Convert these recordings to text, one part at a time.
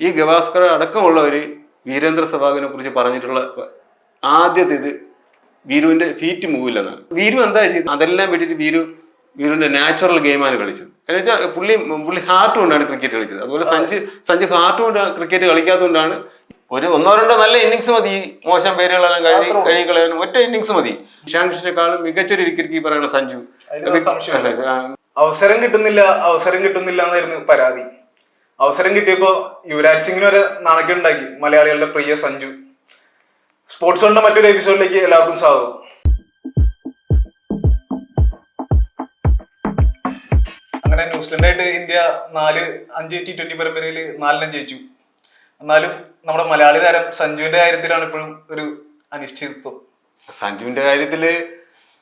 ഈ ഗവാസ്കർ അടക്കമുള്ളവർ വീരേന്ദ്ര സെവാഗിനെ കുറിച്ച് പറഞ്ഞിട്ടുള്ള ആദ്യത്തെ ഇത് വീരുവിന്റെ ഫീറ്റ് മൂവില്ലെന്നാണ്. വീരു എന്താ ചെയ്തത്? അതെല്ലാം വിട്ടിട്ട് വീരുവിന്റെ നാച്ചുറൽ ഗെയിമാണ് കളിച്ചത്. എന്ന് വെച്ചാൽ പുള്ളി ഹാർട്ട് കൊണ്ടാണ് ക്രിക്കറ്റ് കളിച്ചത്. അതുപോലെ സഞ്ജു ഹാർട്ട് കൊണ്ട് ക്രിക്കറ്റ് കളിക്കാത്തതുകൊണ്ടാണ് ഒന്നോ രണ്ടോ നല്ല ഇന്നിങ്സ് മതി, മോശം പേരുകളെല്ലാം കഴികളയാനും ഒറ്റ ഇന്നിങ്സ് മതി. ഇഷാൻ കിഷനെക്കാളും മികച്ചൊരു വിക്കറ്റ് കീപ്പറാണ് സഞ്ജു. അവസരം കിട്ടുന്നില്ല എന്നായിരുന്നു പരാതി. അവസരം കിട്ടിയപ്പോ യുവരാജ് സിംഗിന് വരെ നാണക്കേടുണ്ടാക്കി മലയാളികളുടെ പ്രിയ സഞ്ജു. സ്പോർട്സ് കൊണ്ട് മറ്റൊരു എപ്പിസോഡിലേക്ക് എല്ലാവർക്കും സ്വാഗതം. അങ്ങനെ ന്യൂസിലൻഡായിട്ട് ഇന്ത്യ 4-5 T20 പരമ്പരയിൽ 4 ജയിച്ചു. എന്നാലും നമ്മുടെ മലയാളി താരം സഞ്ജുവിന്റെ കാര്യത്തിലാണ് ഇപ്പോഴും ഒരു അനിശ്ചിതത്വം. സഞ്ജുവിന്റെ കാര്യത്തില്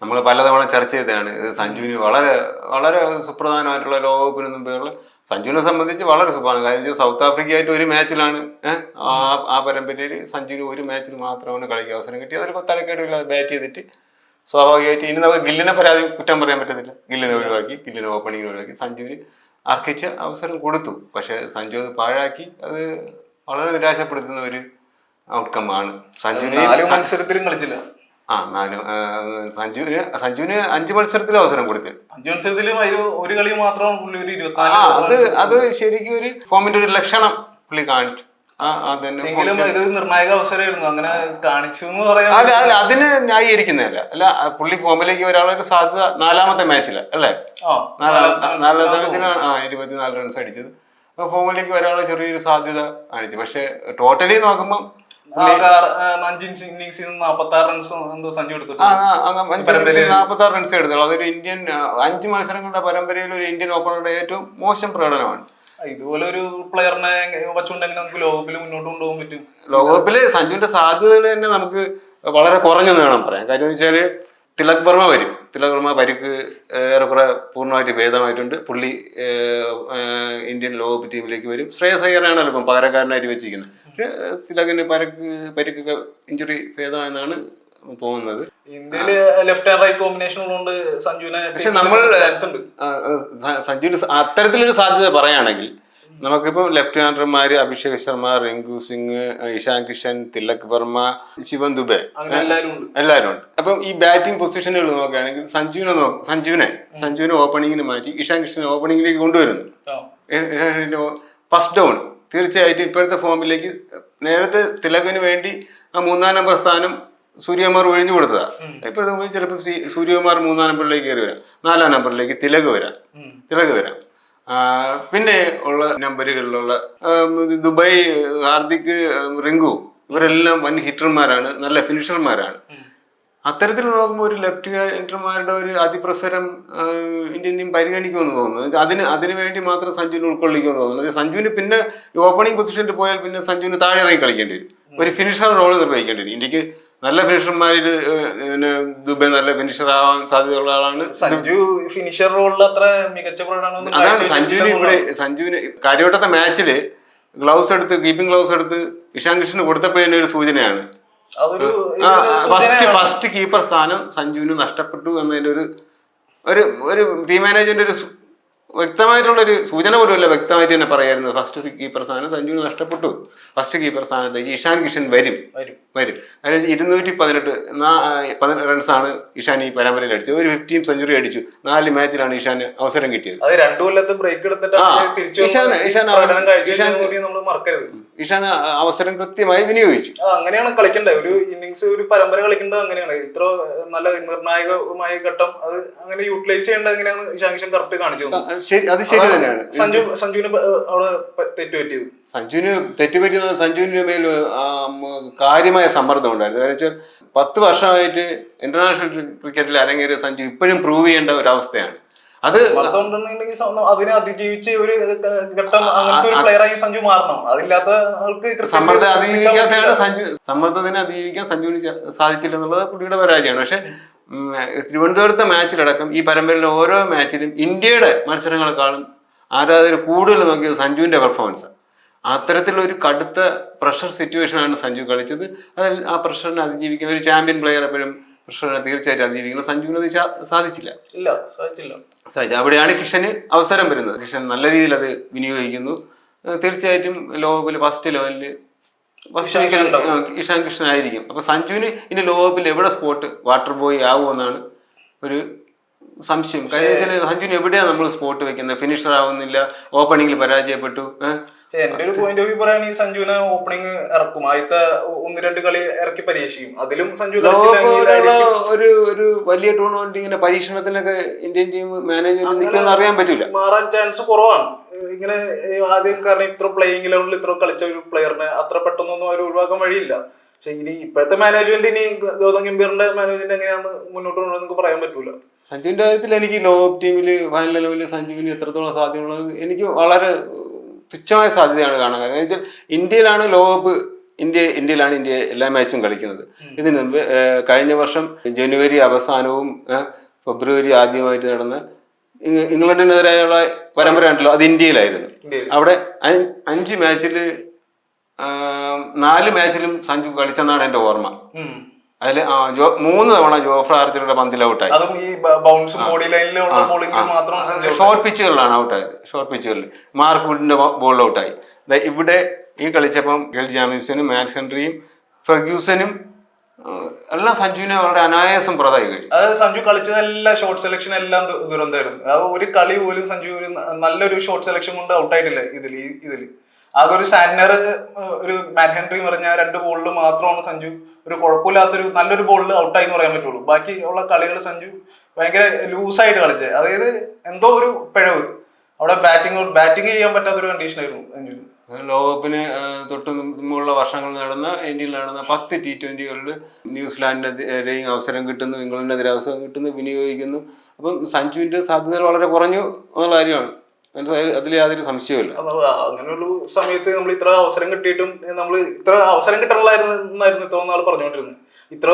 നമ്മൾ പലതവണ ചർച്ച ചെയ്തതാണ്. സഞ്ജുവിന് വളരെ വളരെ സുപ്രധാനമായിട്ടുള്ള ലോകകപ്പിന് മുമ്പേയുള്ള സഞ്ജുവിനെ സംബന്ധിച്ച് വളരെ സുപ്രധാനം. കാരണം സൗത്ത് ആഫ്രിക്കയായിട്ട് ഒരു മാച്ചിലാണ് ആ പരമ്പരയിൽ സഞ്ജുവിന് ഒരു മാച്ചിൽ മാത്രമാണ് കളിക്കാൻ അവസരം കിട്ടിയത്. അതിൽ തലക്കേടില്ലാതെ ബാറ്റ് ചെയ്തിട്ട് സ്വാഭാവികമായിട്ട് ഇനി നമുക്ക് ഗില്ലിനെ കുറ്റം പറയാൻ പറ്റത്തില്ല. ഗില്ലിനെ ഓപ്പണിങ്ങിന് ഒഴിവാക്കി സഞ്ജുവിന് അർഹിച്ച അവസരം കൊടുത്തു. പക്ഷെ സഞ്ജു അത് പാഴാക്കി. അത് വളരെ നിരാശപ്പെടുത്തുന്ന ഒരു ഔട്ട്കം ആണ്. മത്സരത്തിലും കളിച്ചില്ല. സഞ്ജുവിന് 5 മത്സരത്തിലും അവസരം കൊടുത്തു. 5 മത്സരത്തിലും ഒരു കളി മാത്രമാണ്. അത് ശരിക്കും ഒരു ഫോമിന്റെ ഒരു ലക്ഷണം പുള്ളി കാണിച്ചു. ഇത് നിർണായക അവസരമായിരുന്നു, അങ്ങനെ കാണിച്ചു എന്ന് പറയാം. അല്ല, അതിന് ന്യായീകരിക്കുന്നതല്ല. അല്ല, പുള്ളി ഫോമിലേക്ക് വരാനുള്ള സാധ്യത 4ാമത്തെ മാച്ചിലാണ് അല്ലേ? 4ാമത്തെ മാച്ചിലാണ് 24 റൺസ് അടിച്ചത്. ഫോമിലേക്ക് വരാനുള്ള ചെറിയൊരു സാധ്യത കാണിച്ചു. പക്ഷെ ടോട്ടലി നോക്കുമ്പോൾ 46 റൺസ് സഞ്ജു എടുത്തു. 46 റൺസ് എടുത്തുള്ളൂ. അതൊരു ഇന്ത്യൻ 5 മത്സരങ്ങളുടെ പരമ്പരയിൽ ഒരു ഇന്ത്യൻ ഓപ്പണറുടെ ഏറ്റവും മോശം പ്രകടനമാണ്. ഇതുപോലെ ഒരു പ്ലെയറിനെ വെച്ചുകൊണ്ടെങ്കിൽ നമുക്ക് ലോകകപ്പിൽ മുന്നോട്ട് കൊണ്ടുപോകാൻ പറ്റും. ലോകകപ്പില് സഞ്ജുവിന്റെ സാധ്യതകൾ തന്നെ നമുക്ക് വളരെ കുറഞ്ഞെന്ന് വേണം പറയാൻ. കാര്യം എന്ന് വെച്ചാല് തിലക് വർമ്മ വരും. തിലക് വർമ്മ പരിക്ക് ഏറെക്കുറെ പൂർണ്ണമായിട്ട് ഭേദമായിട്ടുണ്ട്. പുള്ളി ഇന്ത്യൻ ലോകകപ്പ് ടീമിലേക്ക് വരും. ശ്രേയസ് അയ്യറാണ് ഇപ്പം പകരക്കാരനായിട്ട് വെച്ചിരിക്കുന്നത്. പക്ഷെ തിലകിന് പരിക്കൊക്കെ ഇഞ്ചുറി ഭേദമായെന്നാണ് തോന്നുന്നത്. ഇന്ത്യയില് ലെഫ്റ്റ് ആൻഡ് റൈറ്റ് കോമ്പിനേഷൻ ഉള്ളതുകൊണ്ട് സഞ്ജുവിനെ, പക്ഷെ നമ്മൾ സഞ്ജുവിന് അത്തരത്തിലൊരു സാധ്യത പറയുകയാണെങ്കിൽ നമുക്കിപ്പം ലെഫ്റ്റ് ഹാൻഡർമാര് അഭിഷേക് ശർമ്മ, റിങ്കു സിംഗ്, ഇഷാൻ കിഷൻ, തിലക് വർമ്മ, ശിവൻ ദുബെ എല്ലാവരും ഉണ്ട്. അപ്പം ഈ ബാറ്റിംഗ് പൊസിഷനുകൾ നോക്കുകയാണെങ്കിൽ സഞ്ജുവിനെ ഓപ്പണിങ്ങിന് മാറ്റി ഇഷാൻ കിഷനെ ഓപ്പണിങ്ങിലേക്ക് കൊണ്ടുവരുന്നു. ഫസ്റ്റ് ഡൗൺ തീർച്ചയായിട്ടും ഇപ്പോഴത്തെ ഫോമിലേക്ക് നേരത്തെ തിലകിന് വേണ്ടി ആ 3ാം നമ്പർ സ്ഥാനം സൂര്യകുമാർ ഒഴിഞ്ഞു കൊടുത്തതാ. ഇപ്പോഴത്തെ ചിലപ്പോൾ സൂര്യകുമാർ 3ാം നമ്പറിലേക്ക് കയറി വരാം, 4ാം നമ്പറിലേക്ക് തിലക് വരാം. പിന്നെ ഉള്ള നമ്പറുകളിലുള്ള ദുബായ്, ഹാർദിക്, റിങ്കു ഇവരെല്ലാം വൻ ഹിറ്റർമാരാണ്, നല്ല ഫിനിഷർമാരാണ്. അത്തരത്തിൽ നോക്കുമ്പോൾ ഒരു ലെഫ്റ്റ് ഹാൻഡർമാരുടെ ഒരു അതിപ്രസരം ഇന്ത്യൻ ടീം പരിഗണിക്കുമെന്ന് തോന്നുന്നു. അതിനു വേണ്ടി മാത്രം സഞ്ജുവിനെ ഉൾക്കൊള്ളിക്കുമെന്ന് തോന്നുന്നു. സഞ്ജുവിന് പിന്നെ ഓപ്പണിംഗ് പൊസിഷനിൽ പോയാൽ പിന്നെ സഞ്ജുവിന് താഴെ ഇറങ്ങി കളിക്കേണ്ടി വരും. ഒരു ഫിനിഷർ റോള് നിർവഹിക്കേണ്ടി വരും. ഇന്ത്യക്ക് നല്ല ഫിനിഷർമാരിൽ ദുബൈ നല്ല ഫിനിഷർ ആവാൻ സാധ്യതയുള്ള ആളാണ്. സഞ്ജു ഫിനിഷർ റോളിൽ അത്ര മികച്ച പ്രകടനം അതാണ് സഞ്ജുവിന് കാര്യവട്ടത്തെ മാച്ചില് കീപ്പിംഗ് ഗ്ലൗസ് എടുത്ത് ഇഷാൻ കിഷന് കൊടുത്തപ്പോഴേ ഒരു സൂചനയാണ്. ഫസ്റ്റ് കീപ്പർ സ്ഥാനം സഞ്ജുവിന് നഷ്ടപ്പെട്ടു എന്നതിന്റെ ഒരു ടീം മാനേജറിന്റെ ഒരു വ്യക്തമായിട്ടുള്ളൊരു സൂചന പോലുമല്ല, വ്യക്തമായിട്ട് തന്നെ പറയായിരുന്നു. ഫസ്റ്റ് കീപ്പർ സ്ഥാനം സഞ്ജുവിന് നഷ്ടപ്പെട്ടു. ഫസ്റ്റ് കീപ്പർ സ്ഥാനത്തേക്ക് ഇഷാൻ കിഷൻ വരും. അതിന് 218 റൺസാണ് ഇഷാൻ ഈ പരമ്പരയിൽ അടിച്ചത്. ഒരു 15 സെഞ്ചുറി അടിച്ചു. 4 മാച്ചിലാണ് ഇഷാന് അവസരം കിട്ടിയത്. ഇഷാൻ അവസരം കൃത്യമായി വിനിയോഗിച്ചു. അങ്ങനെയാണ് കളിക്കേണ്ടത്. ഒരു ഇന്നിങ്സ്, ഒരു പരമ്പര കളിക്കേണ്ടത് അങ്ങനെയാണ്. ഇത്ര നല്ല നിർണായകമായ ഘട്ടം അത് അങ്ങനെ യൂട്ടിലൈസ് ചെയ്യേണ്ടത് എങ്ങനെയാണ് ഇഷാൻ കിഷൻ കറക്റ്റ് കാണിച്ചു. അത് ശരി തന്നെയാണ്. സഞ്ജുവിന് അവിടെ തെറ്റുപറ്റിയത്. സഞ്ജുവിന്റെ മേൽ കാര്യമായ സമ്മർദ്ദം ഉണ്ടായിരുന്നു. കാരണം വെച്ചാൽ 10 വർഷമായിട്ട് ഇന്റർനാഷണൽ ക്രിക്കറ്റിൽ അരങ്ങേറിയ സഞ്ജു ഇപ്പോഴും പ്രൂവ് ചെയ്യേണ്ട ഒരു അവസ്ഥയാണ്. അതിനെ അതിജീവിച്ച് ഒരു ഘട്ടം അങ്ങനത്തെ ഒരു പ്ലെയറായി സഞ്ജു മാറണം. അതില്ലാത്ത ആൾക്ക് സമ്മർദ്ദത്തിനെ അതിജീവിക്കാൻ സഞ്ജുവിന് സാധിച്ചില്ല എന്നുള്ളത് പുള്ളിയുടെ പരാജയമാണ്. പക്ഷെ തിരുവനന്തപുരത്തെ മാച്ചിലടക്കം ഈ പരമ്പരയിലെ ഓരോ മാച്ചിലും ഇന്ത്യയുടെ മത്സരങ്ങളെക്കാളും ആരാധകർ കൂടുതൽ നോക്കിയത് സഞ്ജുവിന്റെ പെർഫോമൻസ്. അത്തരത്തിലൊരു കടുത്ത പ്രഷർ സിറ്റുവേഷനാണ് സഞ്ജു കളിച്ചത്. അതിൽ ആ പ്രഷറിനെ അതിജീവിക്കാൻ ഒരു ചാമ്പ്യൻ പ്ലെയർ എപ്പോഴും പ്രഷറിനെ തീർച്ചയായിട്ടും അതിജീവിക്കണം. സഞ്ജുവിന് സാധിച്ചില്ല. അവിടെയാണ് കിഷന് അവസരം വരുന്നത്. കിഷൻ നല്ല രീതിയിൽ അത് വിനിയോഗിക്കുന്നു. തീർച്ചയായിട്ടും ലോകകപ്പിൽ ഫസ്റ്റ് ലെവലിൽ ഇഷാൻ കൃഷ്ണൻ ആയിരിക്കും. അപ്പൊ സഞ്ജുവിന് ഇനി ലോകകപ്പിൽ എവിടെ സ്പോട്ട് വാട്ടർ ബോയ് ആവുമെന്നാണ് ഒരു സംശയം. കാര്യം വെച്ചാൽ സഞ്ജുവിന് എവിടെയാണ് നമ്മൾ സ്പോട്ട് വെക്കുന്നത്? ഫിനിഷർ ആവുന്നില്ല, ഓപ്പണിംഗിൽ പരാജയപ്പെട്ടു. എന്റെ ഒരു പോയിന്റ് ഓഫ് വ്യൂ പറയുകയാണെങ്കിൽ സഞ്ജുവിനെ ഓപ്പണിംഗ് ഇറക്കും. ആദ്യത്തെ 1-2 കളി ഇറക്കി പരീക്ഷിക്കും. അതിലും സഞ്ജു ഒരു വലിയ ടൂർണമെന്റ് ഇങ്ങനെ പരീക്ഷണത്തിനൊക്കെ ഇന്ത്യൻ ടീം മാനേജ്മെന്റ് നിൽക്കുമെന്ന് അറിയാൻ പറ്റില്ല. മാറാൻ ചാൻസ് കുറവാണ്. ഇങ്ങനെ ആദ്യം കാരണം ഇത്ര പ്ലേയിങ് ലെവലിൽ ഇത്ര കളിച്ച ഒരു പ്ലെയറിനെ അത്ര പെട്ടെന്നൊന്നും അവർ ഒഴിവാക്കാൻ വഴിയില്ല. പക്ഷെ ഇനി ഇപ്പോഴത്തെ മാനേജ്മെന്റ് ഇനി ഗൗതം ഗംഭീറിന്റെ മാനേജ്മെന്റ് എങ്ങനെയാണെന്ന് മുന്നോട്ട് കൊണ്ടുവന്ന് പറയാൻ പറ്റൂല. സഞ്ജുവിന്റെ കാര്യത്തിൽ എനിക്ക് ലോകകപ്പ് ടീമില് ഫൈനൽ ലെവലിൽ സഞ്ജുവിന് എത്രത്തോളം സാധ്യതയുള്ളത് എനിക്ക് വളരെ തുച്ഛമായ സാധ്യതയാണ് കാണാൻ. കാരണം എന്ന് വെച്ചാൽ ഇന്ത്യയിലാണ് ലോകകപ്പ്, ഇന്ത്യയിലാണ് ഇന്ത്യ എല്ലാ മാച്ചും കളിക്കുന്നത്. ഇതിനു മുമ്പ് കഴിഞ്ഞ വർഷം ജനുവരി അവസാനവും ഫെബ്രുവരി ആദ്യമായിട്ട് നടന്ന ഇംഗ്ലണ്ടിനെതിരായുള്ള പരമ്പര ഉണ്ടല്ലോ, അത് ഇന്ത്യയിലായിരുന്നു. അവിടെ 5 മാച്ചിൽ 4 മാച്ചിലും സഞ്ജു കളിച്ചെന്നാണ് എന്റെ ഓർമ്മ. അതിൽ 3 തവണ ജോഫ്ര ആർച്ചറുടെ പന്തിൽ ഔട്ടായി. ഷോർട്ട് പിച്ചുകളിലാണ് ഔട്ടായത്. ഷോർട്ട് പിച്ചുകളിൽ മാർക്ക് വുഡിന്റെ ബോളിൽ ഔട്ടായി. ഇവിടെ ഈ കളിച്ചപ്പം ഗെൽ ജാമിസനും മാറ്റ് ഹെൻറിയും ഫെർഗ്യൂസനും എല്ലാം സഞ്ജുവിനെ വളരെ അനായാസം പുറത്തായി കഴിഞ്ഞു. അതായത് സഞ്ജു കളിച്ചതെല്ലാം ഷോർട്ട് സെലക്ഷൻ എല്ലാം ദുരന്തമായിരുന്നു. അത് ഒരു കളി പോലും സഞ്ജു ഒരു നല്ലൊരു ഷോർട്ട് സെലക്ഷൻ കൊണ്ട് ഔട്ടായിട്ടില്ല. ഇതിൽ ആകെ ഒരു സാന്റനർ, ഒരു മാറ്റ് ഹെൻറി പറഞ്ഞ 2 ബോളിൽ മാത്രമാണ് സഞ്ജു ഒരു കുഴപ്പമില്ലാത്തൊരു നല്ലൊരു ബോളിൽ ഔട്ടായി എന്ന് പറയാൻ പറ്റുള്ളൂ. ബാക്കി ഉള്ള കളികൾ സഞ്ജു ഭയങ്കര ലൂസായിട്ട് കളിച്ചത്. അതായത് എന്തോ ഒരു പിഴവ് അവിടെ ബാറ്റിംഗ് ചെയ്യാൻ പറ്റാത്തൊരു കണ്ടീഷനായിരുന്നു സഞ്ജു. ലോകകപ്പിന് തൊട്ട് മുമ്പുള്ള വർഷങ്ങളിൽ ഇന്ത്യയിൽ നടന്ന 10 T20കളിൽ ന്യൂസിലാൻഡിനെതിരെയും അവസരം കിട്ടുന്നു, ഇംഗ്ലണ്ടിനെതിരെ അവസരം കിട്ടുന്നു, വിനിയോഗിക്കുന്നു. അപ്പം സഞ്ജുവിന്റെ സാധ്യതകൾ വളരെ കുറഞ്ഞു എന്നുള്ള കാര്യമാണ്. അതിൽ യാതൊരു സംശയമില്ല. അങ്ങനെയുള്ള സമയത്ത് നമ്മൾ ഇത്ര അവസരം കിട്ടിയിട്ടും നമ്മൾ ഇത്ര അവസരം കിട്ടണമായിരുന്നു ഇത്ര നാൾ പറഞ്ഞുകൊണ്ടിരുന്നത്. ഇത്ര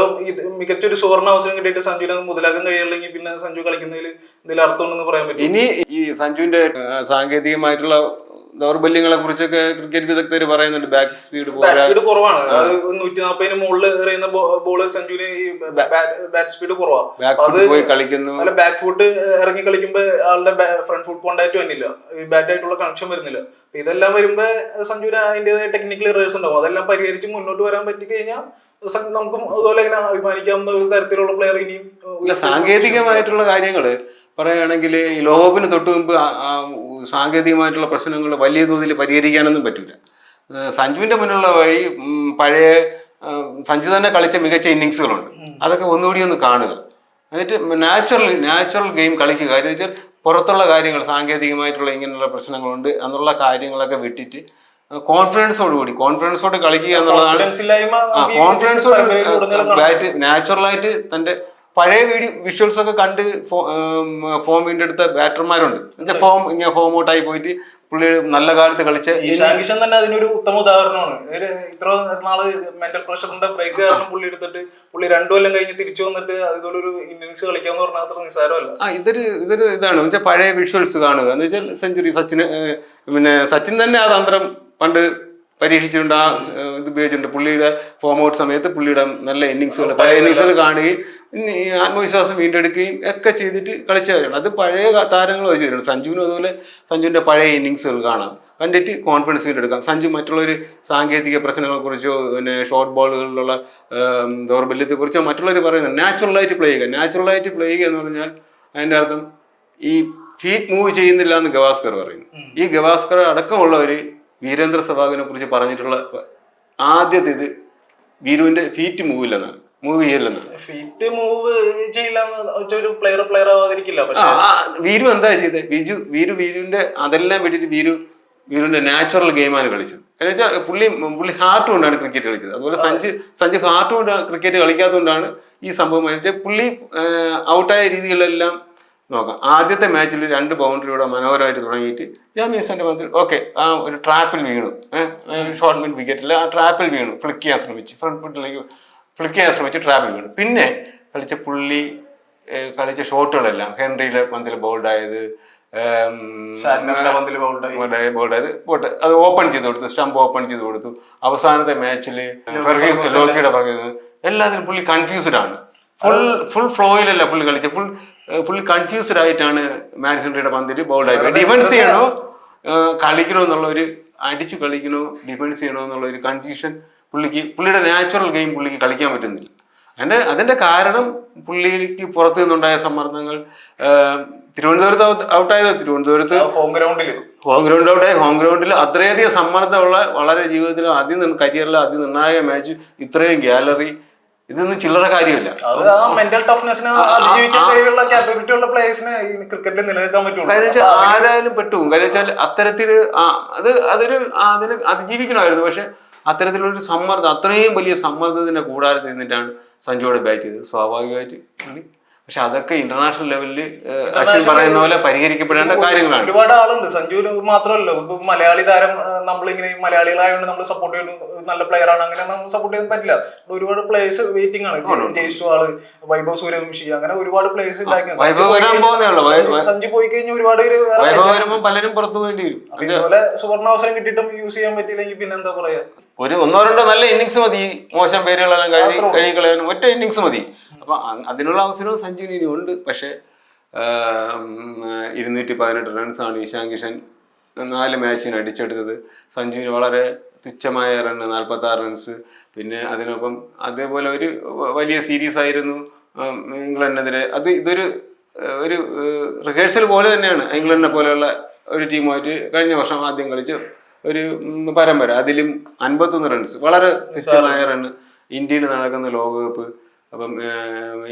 മികച്ചൊരു സുവർണ അവസരം കിട്ടിയിട്ട് സഞ്ജുവിനെ മുതലാക്കാൻ കഴിയില്ലെങ്കിൽ പിന്നെ സഞ്ജു കളിക്കുന്നതിൽ എന്തെങ്കിലും അർത്ഥമുണ്ടെന്ന് പറയാൻ പറ്റും. ഇനി ഈ സഞ്ജുവിന്റെ സാങ്കേതികമായിട്ടുള്ള ദൗർബല്യങ്ങളെ കുറിച്ചൊക്കെ ക്രിക്കറ്റ് വിദഗ്ധർ പറയുന്നുണ്ട്. ബാക്ക് സ്പീഡ് കുറവാണ്. 140 മുകളിൽ എറിയുന്ന ബോള് സഞ്ജുവിന് ബാക്ക് സ്പീഡ് കുറവാണ്. കളിക്കുന്നു, ബാക്ക് ഫുട്ട് ഇറങ്ങി കളിക്കുമ്പോ ആളുടെ ഫ്രണ്ട് ഫുട്ട് കോണ്ടാക്ട് വന്നില്ല, ബാറ്റായിട്ടുള്ള കണക്ഷൻ വരുന്നില്ല. ഇതെല്ലാം വരുമ്പോ സഞ്ജുവിന് അതിന്റേതായ ടെക്നിക്കൽ എറേഴ്സ് ഉണ്ടാവും. അതെല്ലാം പരിഹരിച്ച് മുന്നോട്ട് വരാൻ പറ്റി കഴിഞ്ഞാൽ നമുക്കും അതുപോലെ ഇങ്ങനെ അഭിമാനിക്കാവുന്ന ഒരു തരത്തിലുള്ള പ്ലെയർ ഇനിയും. സാങ്കേതികമായിട്ടുള്ള കാര്യങ്ങള് പറയുകയാണെങ്കിൽ ഈ ലോകകപ്പിന് തൊട്ട് മുമ്പ് സാങ്കേതികമായിട്ടുള്ള പ്രശ്നങ്ങൾ വലിയ തോതിൽ പരിഹരിക്കാനൊന്നും പറ്റില്ല. സഞ്ജുവിന്റെ മുന്നിലുള്ള വഴി പഴയ സഞ്ജു തന്നെ കളിച്ച മികച്ച ഇന്നിങ്സുകളുണ്ട്, അതൊക്കെ ഒന്നുകൂടി ഒന്ന് കാണുക. എന്നിട്ട് നാച്ചുറൽ ഗെയിം കളിക്കുക. കാര്യം വെച്ചാൽ പുറത്തുള്ള കാര്യങ്ങൾ സാങ്കേതികമായിട്ടുള്ള ഇങ്ങനെയുള്ള പ്രശ്നങ്ങളുണ്ട് എന്നുള്ള കാര്യങ്ങളൊക്കെ വിട്ടിട്ട് കോൺഫിഡൻസോട് കളിക്കുക എന്നുള്ളതാണ്. നാച്ചുറലായിട്ട് തന്റെ പഴയ വിഷ്വൽസ് ഒക്കെ കണ്ട് ഫോം വീണ്ടെടുത്ത ബാറ്റർമാരുണ്ട്. ഫോം ഔട്ടായി പോയിട്ട് പുള്ളി നല്ല കാലത്ത് കളിച്ച ഇഷാൻ കിഷൻ തന്നെ അതിനൊരു ഉത്തമ ഉദാഹരണമാണ്. ഇത്ര നാള് മെന്റൽ പ്രഷറിന്റെ ബ്രേക്ക് കാരണം പുള്ളി എടുത്തിട്ട് പുള്ളി 2 കൊല്ലം കഴിഞ്ഞ് തിരിച്ചു വന്നിട്ട് അതുപോലൊരു ഇന്നിങ്സ് കളിക്കാന്ന് പറഞ്ഞാൽ അത്ര നിസ്സാരമല്ല. ഇതാണ് വെച്ചാൽ പഴയ വിഷ്വൽസ് കാണുക എന്ന് വെച്ചാൽ സെഞ്ചുറി സച്ചിൻ തന്നെ ആ തന്ത്രം പണ്ട് പരീക്ഷിച്ചിട്ടുണ്ട്. ആ ഇത് ഉപയോഗിച്ചിട്ടുണ്ട്. പുള്ളിയുടെ ഫോം ഔട്ട് സമയത്ത് പുള്ളിയുടെ നല്ല ഇന്നിങ്സുകൾ, പഴയ ഇന്നിങ്സുകൾ കാണുകയും ആത്മവിശ്വാസം വീണ്ടെടുക്കുകയും ഒക്കെ ചെയ്തിട്ട് കളിച്ചവരാണ്. അത് പഴയ താരങ്ങൾ വെച്ചിട്ടുണ്ട്. സഞ്ജുവിനും അതുപോലെ സഞ്ജുവിന്റെ പഴയ ഇന്നിങ്സുകൾ കാണാം, കണ്ടിട്ട് കോൺഫിഡൻസ് വീണ്ടെടുക്കാം. സഞ്ജു മറ്റുള്ളൊരു സാങ്കേതിക പ്രശ്നങ്ങളെക്കുറിച്ചോ പിന്നെ ഷോർട്ട് ബോളുകളിലുള്ള ദൗർബല്യത്തെക്കുറിച്ചോ മറ്റുള്ളവർ പറയുന്നത് നാച്ചുറലായിട്ട് പ്ലേ ചെയ്യുക എന്ന് പറഞ്ഞാൽ അതിൻ്റെ അർത്ഥം ഈ ഫീറ്റ് മൂവ് ചെയ്യുന്നില്ല എന്ന് ഗവാസ്കർ പറയുന്നു. ഈ ഗവാസ്കർ അടക്കമുള്ളവർ വീരേന്ദ്ര സെവാഗിനെ കുറിച്ച് പറഞ്ഞിട്ടുള്ള ആദ്യത്തെ ഇത് വീരുവിന്റെ ഫീറ്റ് മൂവ് ചെയ്യില്ലെന്നാണ്. ഫീറ്റ് മൂവ് ചെയ്യില്ല പ്ലെയർ ആവാതിരിക്കില്ല. വീരു എന്താ ചെയ്തത്? വീരുവിന്റെ അതെല്ലാം വിട്ടിട്ട് വീരുവിന്റെ നാച്ചുറൽ ഗെയിമാണ് കളിച്ചത്. എന്ന് വെച്ചാൽ പുള്ളി ഹാർട്ട് കൊണ്ടാണ് ക്രിക്കറ്റ് കളിച്ചത്. അതുപോലെ സഞ്ജു ഹാർട്ട് കൊണ്ട് ക്രിക്കറ്റ് കളിക്കാത്തതുകൊണ്ടാണ് ഈ സംഭവം. പുള്ളി ഔട്ടായ രീതികളിലെല്ലാം നോക്കാം. ആദ്യത്തെ മാച്ചിൽ 2 ബൗണ്ടറിയുടെ മനോഹരമായിട്ട് തുടങ്ങിയിട്ട് ജാമിസന്റെ പന്തിൽ ആ ഒരു ട്രാപ്പിൽ വീണു, ഷോർട്ട് മിഡ് വിക്കറ്റിൽ ആ ട്രാപ്പിൽ വീണു, ഫ്ലിക്ക് ചെയ്യാൻ ശ്രമിച്ചു, ഫ്രണ്ട് ഫുട്ടിലേക്ക് ഫ്ലിക്ക് ചെയ്യാൻ ശ്രമിച്ച് ട്രാപ്പിൽ വീണു. പിന്നെ കളിച്ച ഷോട്ടുകളെല്ലാം ഹെൻറിയുടെ പന്തിൽ ബോൾഡായത്, അത് ഓപ്പൺ ചെയ്ത് കൊടുത്തു, സ്റ്റംപ് ഓപ്പൺ ചെയ്ത് കൊടുത്തു. അവസാനത്തെ മാച്ചിൽ ലോക്കിയുടെ പറയുന്നത് എല്ലാത്തിനും പുള്ളി കൺഫ്യൂസ്ഡ് ആണ്. ഫുൾ ഫ്ലോയിലല്ല പുള്ളി കളിച്ചത്. ഫുൾ കൺഫ്യൂസ്ഡ് ആയിട്ടാണ് മാറ്റ് ഹെൻറിയുടെ പന്തിൽ ബോൾഡായി. ഡിഫൻസ് ചെയ്യണോ കളിക്കണോ എന്നുള്ള ഒരു അടിച്ച് കളിക്കണോ ഡിഫൻസ് ചെയ്യണോ എന്നുള്ള ഒരു കൺഫ്യൂഷൻ പുള്ളിയുടെ നാച്ചുറൽ ഗെയിം പുള്ളിക്ക് കളിക്കാൻ പറ്റുന്നില്ല. അതിന്റെ കാരണം പുള്ളിക്ക് പുറത്തു നിന്നുണ്ടായ സമ്മർദ്ദങ്ങൾ. തിരുവനന്തപുരത്ത് ഔട്ടായത് തിരുവനന്തപുരത്ത് ഹോം ഗ്രൗണ്ടിൽ ഔട്ടായി. ഹോം ഗ്രൗണ്ടിൽ അത്രയധികം സമ്മർദ്ദമുള്ള വളരെ ജീവിതത്തിൽ കരിയറിലെ അതിനിർണായക മാച്ച്, ഇത്രയും ഗാലറി, ഇതൊന്നും ചില്ലറ കാര്യമില്ല. മെന്റൽ ടഫ്നെസ്സിന് അതിജീവിക്കാൻ കഴിവുള്ള ക്യാപ്പബിലിറ്റി ഉള്ള പ്ലേയേഴ്സിനെ ക്രിക്കറ്റിൽ നിലനിൽക്കാൻ പറ്റുള്ളൂ. കാര്യം വെച്ചാൽ ആരായാലും പെട്ടുപോകും. കാര്യം വെച്ചാൽ അത്തരത്തിൽ അതിന് അതിജീവിക്കണമായിരുന്നു. പക്ഷെ അത്തരത്തിലൊരു സമ്മർദ്ദം, അത്രയും വലിയ സമ്മർദ്ദത്തിന്റെ കൂടാരത്തിൽ നിന്നിട്ടാണ് സഞ്ജുവോട് ബാറ്റ് ചെയ്തത്. സ്വാഭാവികമായിട്ട് പുള്ളി, പക്ഷെ അതൊക്കെ ഇന്റർനാഷണൽ ലെവലിൽ അശ്വിൻ പറയുന്ന പോലെ പരിഹരിക്കപ്പെടേണ്ട കാര്യങ്ങളാണ്. ഒരുപാട് ആളുണ്ട്. സഞ്ജു മാത്രമല്ല, ഇപ്പൊ മലയാളി താരം നമ്മളിങ്ങനെ മലയാളികളായതുകൊണ്ട് നമ്മൾ സപ്പോർട്ട് ചെയ്യുന്നു, നല്ല പ്ലെയർ ആണ്, അങ്ങനെ നമ്മൾ സപ്പോർട്ട് ചെയ്യാൻ പറ്റില്ല. ഒരുപാട് പ്ലേയേഴ്സ് വെയിറ്റിംഗ് ആണ്. ജയ്സ്വാള്, വൈഭവ് സൂര്യവംശി, അങ്ങനെ ഒരുപാട് പ്ലേയേഴ്സ് സഞ്ജു പോയി കഴിഞ്ഞാൽ ഒരുപാട് പേര് പലരും പുറത്തു വേണ്ടി വരും. അതുപോലെ സുവർണാവസരം കിട്ടിയിട്ടും യൂസ് ചെയ്യാൻ പറ്റിയില്ലെങ്കിൽ പിന്നെ എന്താ പറയാ, ഒന്നോ രണ്ടോ നല്ല ഇന്നിങ്സ് മതി, മോശം പേരുകളെല്ലാം കഴുകി കളയാനും ഒറ്റ ഇന്നിങ്സ് മതി. അപ്പൊ അതിനുള്ള അവസരവും സഞ്ജുവിന് ഇനി ഉണ്ട്. പക്ഷെ 218 റൺസാണ് ഇഷാൻ കിഷൻ 4 മാച്ചിന് അടിച്ചെടുത്തത്. സഞ്ജുവിന് വളരെ തുച്ഛമായ റണ്ണ് 46 റൺസ്. പിന്നെ അതിനൊപ്പം അതേപോലെ ഒരു വലിയ സീരീസ് ആയിരുന്നു ഇംഗ്ലണ്ടിനെതിരെ. ഇതൊരു റിഹേഴ്സൽ പോലെ തന്നെയാണ്. ഇംഗ്ലണ്ടിനെ പോലെയുള്ള ഒരു ടീമുമായിട്ട് കഴിഞ്ഞ വർഷം ആദ്യം കളിച്ച് ഒരു പരമ്പര, അതിലും 51 റൺസ്, വളരെ തുച്ഛമായ റണ്ണ്. ഇന്ത്യയിൽ നടക്കുന്ന ലോകകപ്പ്, അപ്പം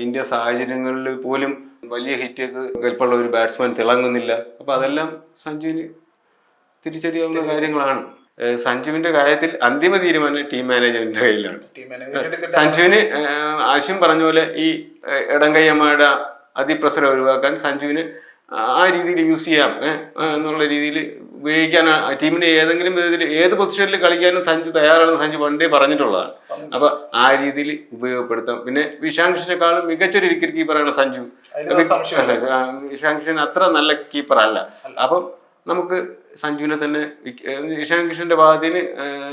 ഇന്ത്യ സാഹചര്യങ്ങളിൽ പോലും വലിയ ഹിറ്റൊക്കെ കൽപ്പുള്ള ഒരു ബാറ്റ്സ്മാൻ തിളങ്ങുന്നില്ല. അപ്പൊ അതെല്ലാം സഞ്ജുവിന് തിരിച്ചടിയാവുന്ന കാര്യങ്ങളാണ്. സഞ്ജുവിന്റെ കാര്യത്തിൽ അന്തിമ തീരുമാനം ടീം മാനേജ്മെന്റിന്റെ കയ്യിലാണ്. സഞ്ജുവിന് അശ്വിൻ പറഞ്ഞ പോലെ ഈ ഇടംകൈയമ്മയുടെ അതിപ്രസരം ഒഴിവാക്കാൻ സഞ്ജുവിന് ആ രീതിയിൽ യൂസ് ചെയ്യാം എന്നുള്ള രീതിയിൽ ഉപയോഗിക്കാൻ ടീമിന്റെ ഏതെങ്കിലും വിധത്തിൽ ഏത് പൊസിഷനിൽ കളിക്കാനും സഞ്ജു തയ്യാറാണെന്ന് സഞ്ജു പണ്ടേ പറഞ്ഞിട്ടുള്ളതാണ്. അപ്പൊ ആ രീതിയിൽ ഉപയോഗപ്പെടുത്താം. പിന്നെ ഇഷാൻ കിഷനേക്കാളും മികച്ചൊരു വിക്കറ്റ് കീപ്പറാണ് സഞ്ജു. ഇഷാൻ കിഷൻ അത്ര നല്ല കീപ്പർ അല്ല. അപ്പം നമുക്ക് സഞ്ജുവിനെ തന്നെ, ഇഷാൻ കിഷന്റെ ഭാഗത്തിന്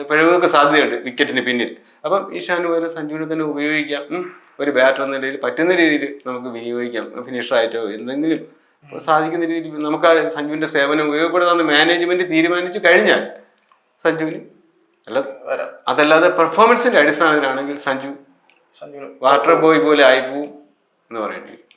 പിഴവുകൾക്ക് സാധ്യതയുണ്ട് വിക്കറ്റിന് പിന്നിൽ. അപ്പം ഇഷാന് പോലെ സഞ്ജുവിനെ തന്നെ ഉപയോഗിക്കാം. ഒരു ബാറ്റർ എന്ന നിലയിൽ പറ്റുന്ന രീതിയിൽ നമുക്ക് വിനിയോഗിക്കാം. ഫിനിഷറായിട്ടോ എന്തെങ്കിലും സാധിക്കുന്ന രീതിയിൽ നമുക്ക് ആ സഞ്ജുവിന്റെ സേവനം ഉപയോഗപ്പെടുത്താമെന്ന് മാനേജ്മെന്റ് തീരുമാനിച്ചു കഴിഞ്ഞാൽ സഞ്ജുവിന് അതല്ലാതെ പെർഫോമൻസിന്റെ അടിസ്ഥാനത്തിലാണെങ്കിൽ സഞ്ജു വാട്ടർ ബോയ് പോലെ ആയിപ്പോവും എന്ന് പറയേണ്ടി വരും.